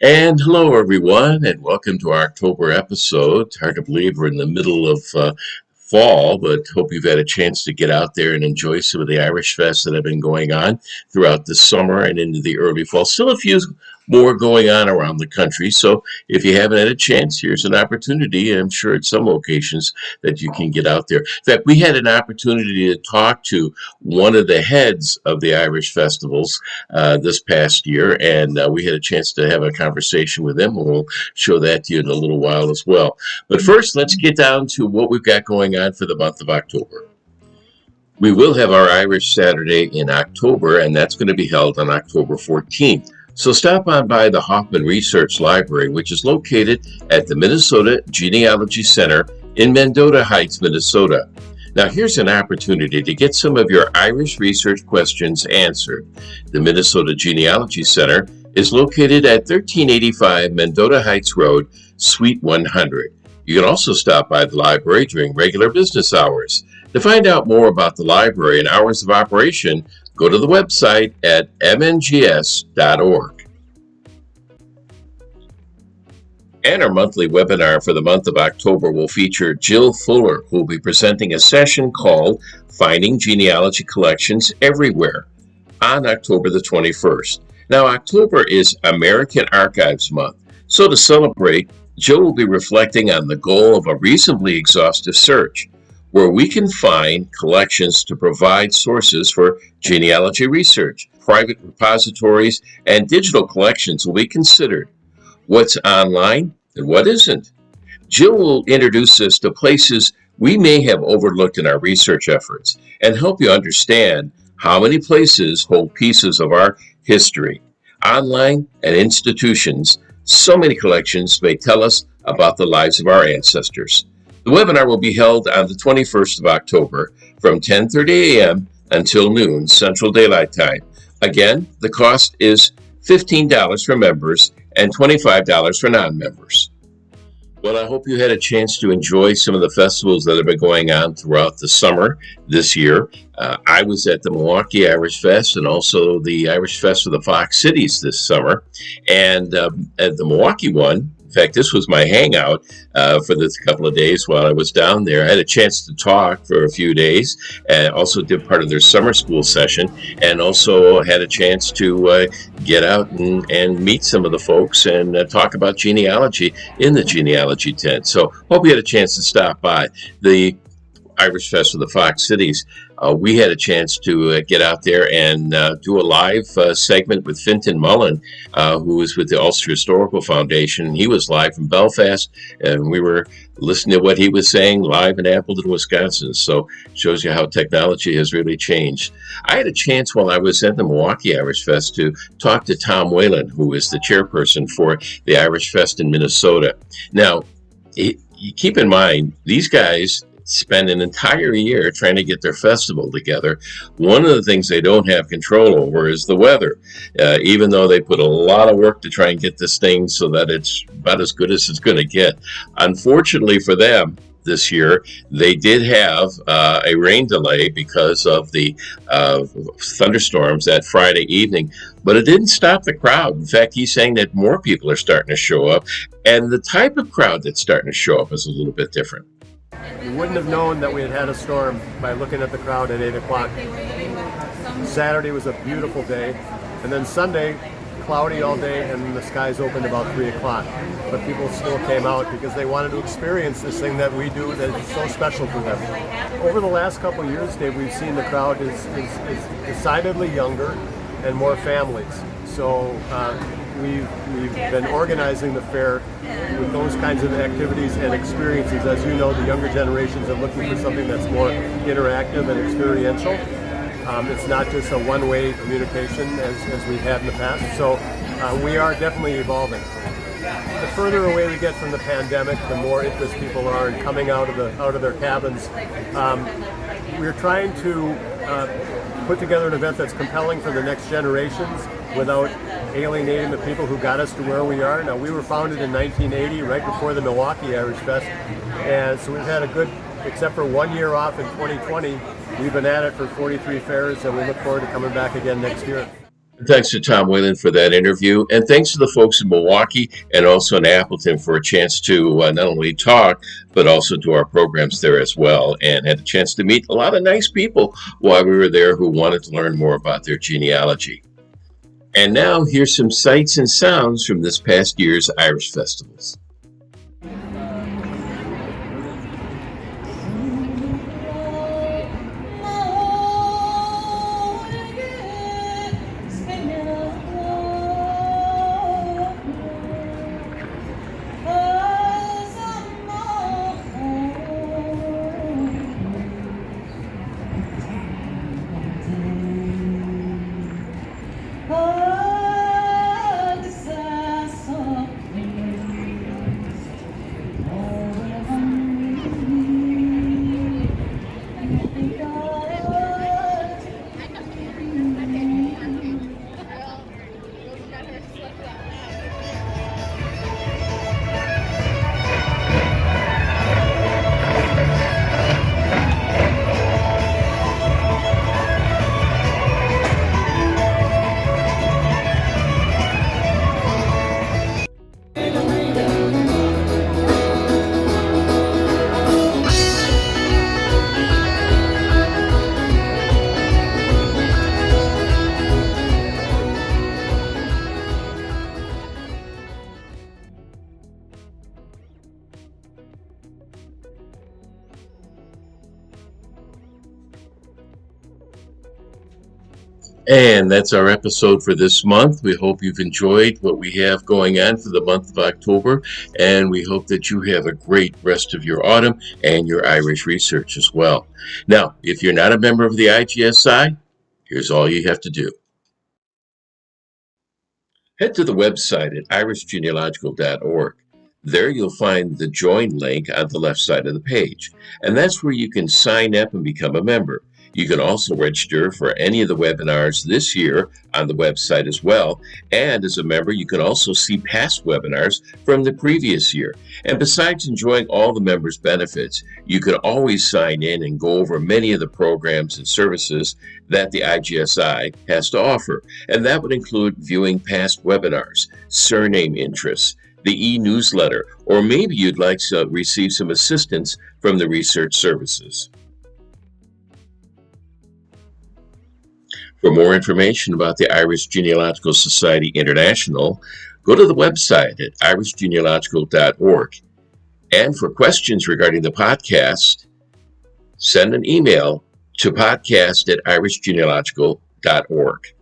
And hello, everyone, and welcome to our October episode. It's hard to believe we're in the middle of fall, but hope you've had a chance to get out there and enjoy some of the Irish Fests that have been going on throughout the summer and into the early fall. Still a few more going on around the country. So if you haven't had a chance, here's an opportunity. I'm sure at some locations that you can get out there. In fact, we had an opportunity to talk to one of the heads of the Irish festivals this past year, and we had a chance to have a conversation with them, and we'll show that to you in a little while as well. But first, let's get down to what we've got going on for the month of October. We will have our Irish Saturday in October, and that's going to be held on October 14th. So stop on by the Hoffman Research Library, which is located at the Minnesota Genealogy Center in Mendota Heights, Minnesota. Now, here's an opportunity to get some of your Irish research questions answered. The Minnesota Genealogy Center is located at 1385 Mendota Heights Road, Suite 100. You can also stop by the library during regular business hours. To find out more about the library and hours of operation, go to the website at mngs.org. And our monthly webinar for the month of October will feature Jill Fuller, who will be presenting a session called Finding Genealogy Collections Everywhere on October the 21st. Now, October is American Archives Month, so to celebrate, Jill will be reflecting on the goal of a reasonably exhaustive search, where we can find collections to provide sources for genealogy research. Private repositories and digital collections will be considered. What's online and what isn't? Jill will introduce us to places we may have overlooked in our research efforts and help you understand how many places hold pieces of our history. Online and institutions, so many collections may tell us about the lives of our ancestors. The webinar will be held on the 21st of October from 10:30 a.m. until noon Central Daylight Time. Again, the cost is $15 for members and $25 for non-members. Well, I hope you had a chance to enjoy some of the festivals that have been going on throughout the summer this year. I was at the Milwaukee Irish Fest and also the Irish Fest of the Fox Cities this summer. And at the Milwaukee one, in fact, this was my hangout for this couple of days while I was down there. I had a chance to talk for a few days and also did part of their summer school session, and also had a chance to get out and meet some of the folks and talk about genealogy in the genealogy tent. So hope you had a chance to stop by. The Irish Fest of the Fox Cities, we had a chance to get out there and do a live segment with Fintan Mullen, who was with the Ulster Historical Foundation. He was live from Belfast, and we were listening to what he was saying live in Appleton, Wisconsin. So shows you how technology has really changed. I had a chance while I was at the Milwaukee Irish Fest to talk to Tom Whelan, who is the chairperson for the Irish Fest in Minnesota. Now, you keep in mind, these guys spend an entire year trying to get their festival together. One of the things they don't have control over is the weather, even though they put a lot of work to try and get this thing so that it's about as good as it's going to get. Unfortunately for them, this year, they did have a rain delay because of the thunderstorms that Friday evening, but it didn't stop the crowd. In fact, he's saying that more people are starting to show up, and the type of crowd that's starting to show up is a little bit different. We wouldn't have known that we had had a storm by looking at the crowd at 8 o'clock. Saturday was a beautiful day, and then Sunday, cloudy all day, and the skies opened about 3 o'clock. But people still came out because they wanted to experience this thing that we do that is so special for them. Over the last couple of years, Dave, we've seen the crowd is decidedly younger and more families. So we've been organizing the fair with those kinds of activities and experiences. As you know, the younger generations are looking for something that's more interactive and experiential. It's not just a one-way communication as we've had in the past. So we are definitely evolving. The further away we get from the pandemic, the more interest people are in coming out of their cabins. We're trying to put together an event that's compelling for the next generations without alienating the people who got us to where we are. Now, we were founded in 1980, right before the Milwaukee Irish Fest, and so we've had a good, except for 1 year off in 2020, we've been at it for 43 fairs, and we look forward to coming back again next year. Thanks to Tom Whelan for that interview, and thanks to the folks in Milwaukee and also in Appleton for a chance to not only talk, but also do our programs there as well, and had a chance to meet a lot of nice people while we were there who wanted to learn more about their genealogy. And now here's some sights and sounds from this past year's Irish festivals. And that's our episode for this month. We hope you've enjoyed what we have going on for the month of October, and we hope that you have a great rest of your autumn and your Irish research as well. Now, if you're not a member of the IGSI, here's all you have to do. Head to the website at irishgenealogical.org. There you'll find the join link on the left side of the page, and that's where you can sign up and become a member. You can also register for any of the webinars this year on the website as well. And as a member, you can also see past webinars from the previous year. And besides enjoying all the members' benefits, you can always sign in and go over many of the programs and services that the IGSI has to offer. And that would include viewing past webinars, surname interests, the e-newsletter, or maybe you'd like to receive some assistance from the research services. For more information about the Irish Genealogical Society International, go to the website at irishgenealogical.org. And for questions regarding the podcast, send an email to podcast@irishgenealogical.org.